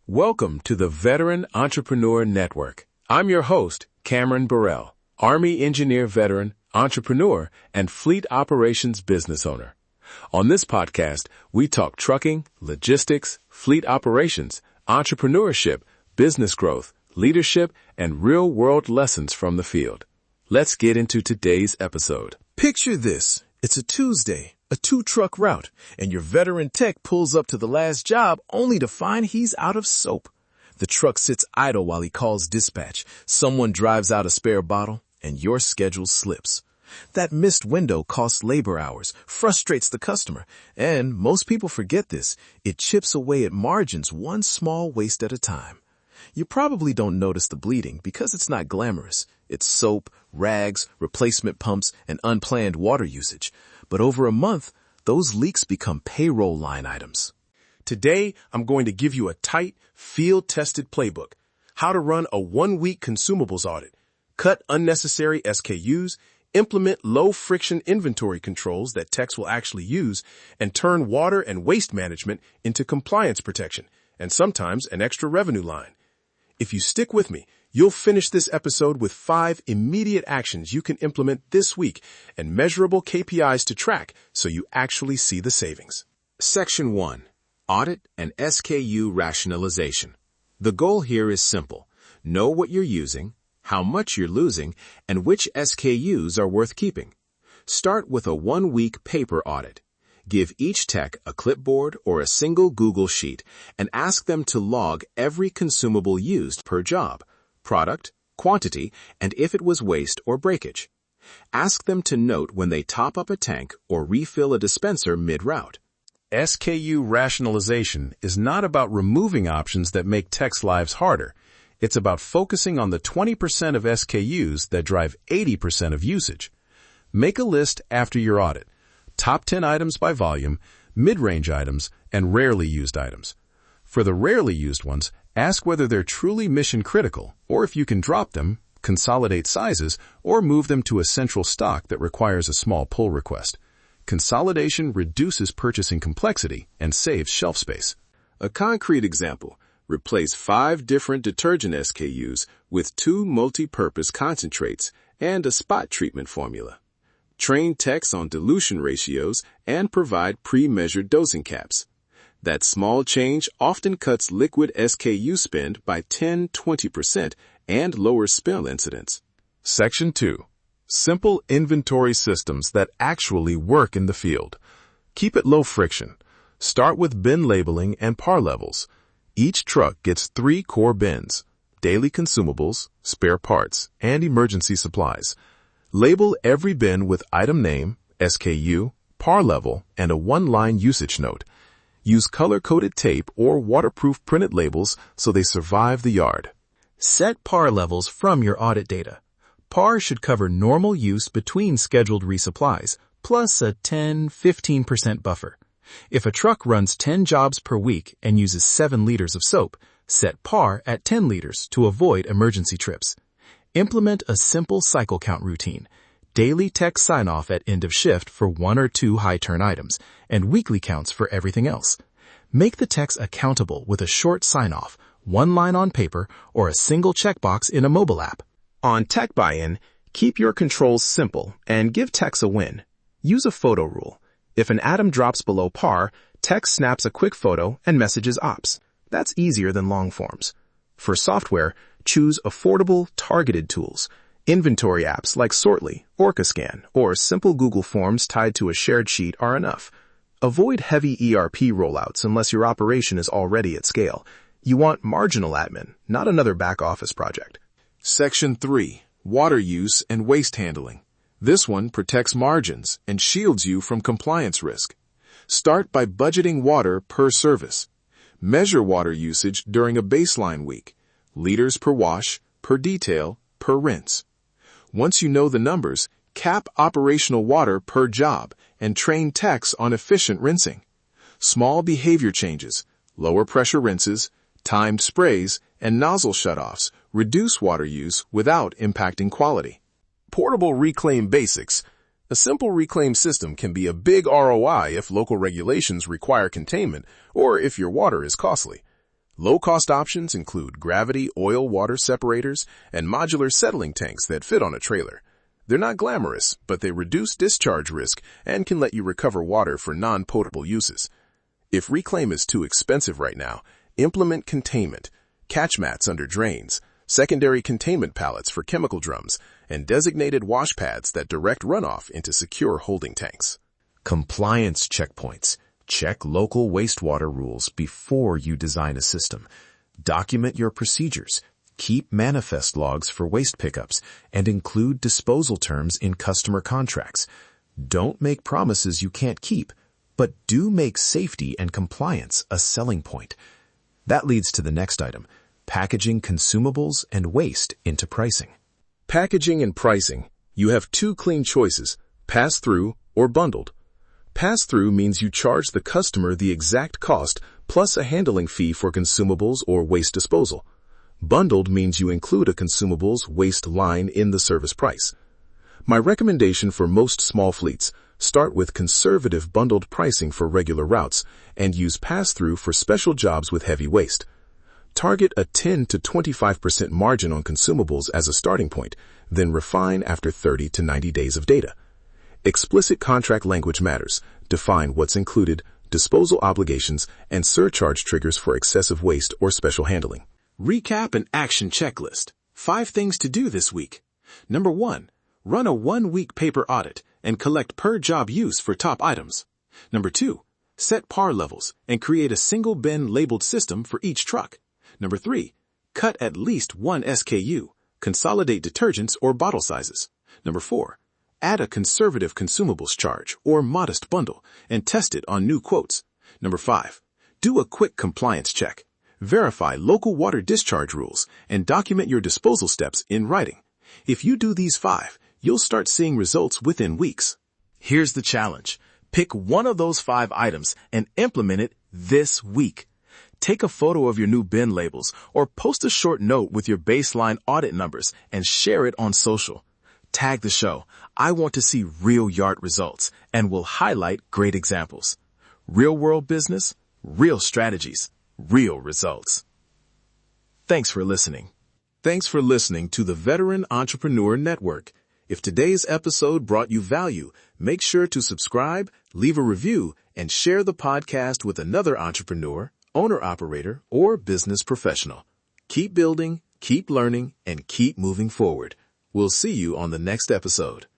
Welcome to the Veteran Entrepreneur Network. I'm your host, Cameron Burrell, Army engineer veteran, entrepreneur, and fleet operations business owner. On this podcast, we talk trucking, logistics, fleet operations, entrepreneurship, business growth, leadership, and real-world lessons from the field. Let's get into today's episode. Picture this. It's a Tuesday, a 2-truck route, and your veteran tech pulls up to the last job only to find he's out of soap. The truck sits idle while he calls dispatch. Someone drives out a spare bottle, and your schedule slips. That missed window costs labor hours, frustrates the customer, and most people forget this. It chips away at margins one small waste at a time. You probably don't notice the bleeding because it's not glamorous. It's soap, rags, replacement pumps, and unplanned water usage. But over a month, those leaks become payroll line items. Today, I'm going to give you a tight, field-tested playbook. How to run a 1-week consumables audit, cut unnecessary SKUs, implement low-friction inventory controls that techs will actually use, and turn water and waste management into compliance protection, and sometimes an extra revenue line. If you stick with me, you'll finish this episode with 5 immediate actions you can implement this week and measurable KPIs to track so you actually see the savings. Section 1. Audit and SKU rationalization. The goal here is simple. Know what you're using, how much you're losing, and which SKUs are worth keeping. Start with a 1-week paper audit. Give each tech a clipboard or a single Google sheet and ask them to log every consumable used per job, product, quantity, and if it was waste or breakage. Ask them to note when they top up a tank or refill a dispenser mid-route. SKU rationalization is not about removing options that make techs' lives harder. It's about focusing on the 20% of SKUs that drive 80% of usage. Make a list after your audit. Top 10 items by volume, mid-range items, and rarely used items. For the rarely used ones, ask whether they're truly mission-critical, or if you can drop them, consolidate sizes, or move them to a central stock that requires a small pull request. Consolidation reduces purchasing complexity and saves shelf space. A concrete example, replace 5 different detergent SKUs with 2 multi-purpose concentrates and a spot treatment formula. Train techs on dilution ratios and provide pre-measured dosing caps. That small change often cuts liquid SKU spend by 10-20% and lowers spill incidents. Section 2. Simple inventory systems that actually work in the field. Keep it low friction. Start with bin labeling and par levels. Each truck gets 3 core bins: daily consumables, spare parts, and emergency supplies. Label every bin with item name, SKU, par level, and a 1-line usage note. Use color-coded tape or waterproof printed labels so they survive the yard. Set par levels from your audit data. Par should cover normal use between scheduled resupplies, plus a 10-15% buffer. If a truck runs 10 jobs per week and uses 7 liters of soap, set par at 10 liters to avoid emergency trips. Implement a simple cycle count routine. Daily tech sign-off at end of shift for 1 or 2 high-turn items, and weekly counts for everything else. Make the techs accountable with a short sign-off, 1 line on paper, or a single checkbox in a mobile app. On tech buy-in, keep your controls simple and give techs a win. Use a photo rule. If an atom drops below par, tech snaps a quick photo and messages ops. That's easier than long forms. For software, choose affordable, targeted tools. Inventory apps like Sortly, OrcaScan, or simple Google Forms tied to a shared sheet are enough. Avoid heavy ERP rollouts unless your operation is already at scale. You want marginal admin, not another back-office project. Section 3. Water use and waste handling. This one protects margins and shields you from compliance risk. Start by budgeting water per service. Measure water usage during a baseline week. Liters per wash, per detail, per rinse. Once you know the numbers, cap operational water per job and train techs on efficient rinsing. Small behavior changes, lower pressure rinses, timed sprays, and nozzle shutoffs reduce water use without impacting quality. Portable reclaim basics. A simple reclaim system can be a big ROI if local regulations require containment or if your water is costly. Low-cost options include gravity oil-water separators and modular settling tanks that fit on a trailer. They're not glamorous, but they reduce discharge risk and can let you recover water for non-potable uses. If reclaim is too expensive right now, implement containment, catch mats under drains, secondary containment pallets for chemical drums, and designated wash pads that direct runoff into secure holding tanks. Compliance checkpoints. Check local wastewater rules before you design a system. Document your procedures. Keep manifest logs for waste pickups and include disposal terms in customer contracts. Don't make promises you can't keep, but do make safety and compliance a selling point. That leads to the next item, packaging consumables and waste into pricing. Packaging and pricing. You have two clean choices, pass-through or bundled. Pass-through means you charge the customer the exact cost plus a handling fee for consumables or waste disposal. Bundled means you include a consumables waste line in the service price. My recommendation for most small fleets, start with conservative bundled pricing for regular routes and use pass-through for special jobs with heavy waste. Target a 10 to 25% margin on consumables as a starting point, then refine after 30 to 90 days of data. Explicit contract language matters. Define what's included, disposal obligations, and surcharge triggers for excessive waste or special handling. Recap and action checklist. 5 things to do this week. Number 1, run a 1-week paper audit and collect per job use for top items. Number 2, set par levels and create a single bin labeled system for each truck. Number 3, cut at least 1 SKU, consolidate detergents or bottle sizes. Number 4, add a conservative consumables charge or modest bundle and test it on new quotes. Number 5, do a quick compliance check. Verify local water discharge rules and document your disposal steps in writing. If you do these 5, you'll start seeing results within weeks. Here's the challenge. Pick one of those 5 items and implement it this week. Take a photo of your new bin labels or post a short note with your baseline audit numbers and share it on social. Tag the show. I want to see real yard results and will highlight great examples. Real world business, real strategies, real results. Thanks for listening. Thanks for listening to the Veteran Entrepreneur Network. If today's episode brought you value, make sure to subscribe, leave a review, and share the podcast with another entrepreneur, owner-operator, or business professional. Keep building, keep learning, and keep moving forward. We'll see you on the next episode.